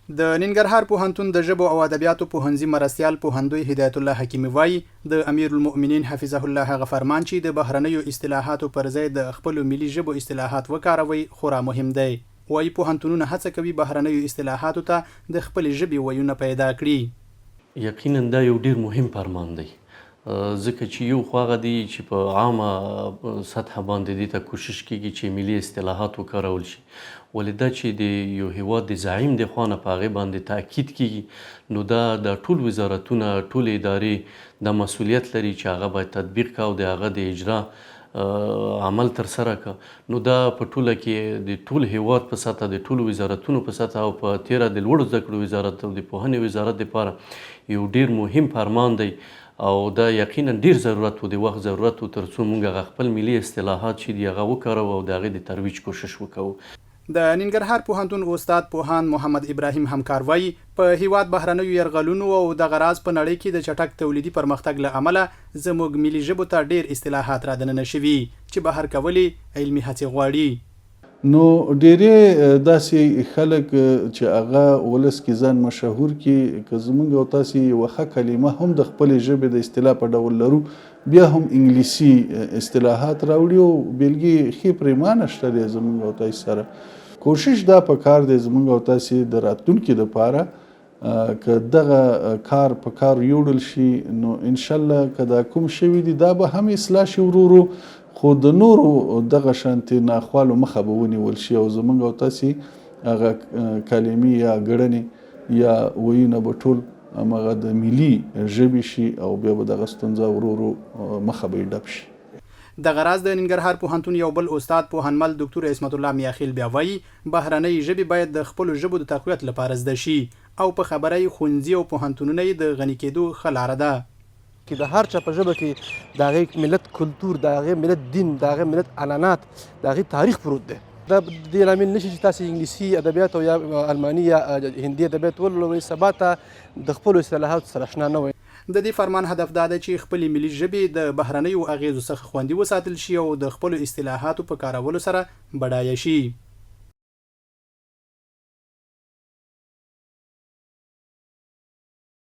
د ننګرهار پوهنتون د ژبو او ادبیاتو پوهنځي مرستیال پوهندوی هدایت الله حکیمي وایي د امیر المؤمنین حفظه الله هغه فرمان چې د بهرنیو اصطلاحاتو پر ځای د خپل ملي ژبو اصطلاحات وکاروي خورا مهم دی. وایي پوهنتونونه هڅه کوي بهرنیو اصطلاحاتو ته د خپل ژبې ویونه پیدا کړي. یقینا دا یو ډیر مهم فرمان دی، ځکه چې یو خو هغه دی چې په عامه سطح باندې دې ته کوشش کیږي چې ملي اصطلاحات وکارول شي، ولې دا چې د یو هیواد د زعیم د خوا نه په هغې باندې تاکید کیږي، نو دا د ټول وزارتونه ټولې ادارې دا مسؤلیت لري چې هغه باید تطبیق کا او د هغه د اجرا عمل ترسره کا. نو دا په ټوله کې د ټول هیواد په سطح د ټولو وزارتونو په سطح او په تیره د لوړو زده کړو وزارت او د پوهنې وزارت لپاره یو ډیر مهم فرمان دی او دا یقینا ډیر ضرورت و، د وخت ضرورت و، ترڅو موږ خپل ملي اصطلاحات چې دي هغه وکاروو او د هغې د ترویج کوشش وکړو. د ننګرهار پوهنتون استاد پوهاند محمد ابراهیم همکار وایي په هیواد بهرنیو یرغلونو او دغه راز په نړۍ کې د چټک تولیدي پرمختګ له امله زموږ ملي ژبو ته ډیر اصطلاحات را دننه شوي چې بهر کولی علمي هڅې غواړي. نو ډېرې داسې خلک چې هغه ولس کې ځان مشهور کړي، که زموږ او تاسې یوه ښه کلمه هم د خپلې ژبې د اصطلاح په ډول لرو، بیا هم انګلیسي اصطلاحات راوړي او بېلګې ښې پرېمانه شته دی زموږ او تاسې سره. کوشش دا پکار دی زموږ او تاسې د راتلونکي دپاره که دغه کار په کار یوړل شي، نو انشاءالله که دا کوم شوي دي دا به هم اصلاح شي ورو ورو، خو د نورو دغه شانتې ناخوالو مخه به ونیول شي او زموږ او تاسې هغه کلمې یا ګړنې یا ویونه به ټول همغه د ملي ژبې شي او بیا به دغه ستونزه ورو ورو مخه به یې ډپ شي. دغه راز د ننګرهار پوهنتون یو بل استاد پوهنمل ډاکټر عصمت الله میاخیل بیا وایي بهرنۍ ژبې باید د خپلو ژبو د تقویت لپاره زده شي او په خبره یې ښوونځي او پوهنتونونه یې د غني کېدو ښه لاره ده. چې د هر چا په ژبه کې د هغې ملت کلتور، د هغې ملت دین، د هغې ملت عنعنات، د هغې تاریخ پروت دی. دا دې لامل نشي چې تاسې انګلیسي ادبیات او یا الماني یا هندي ادبیات ولولئ، سبا ته د خپلو اصطلاحاتو سره اشنا نه وئ. د دې فرمان هدف دا ده چې خپلې ملي ژبې د بهرنیو اغیزو څخه خوندي وساتل شي او د خپلو اصطلاحاتو په کارولو سره بډایه شي.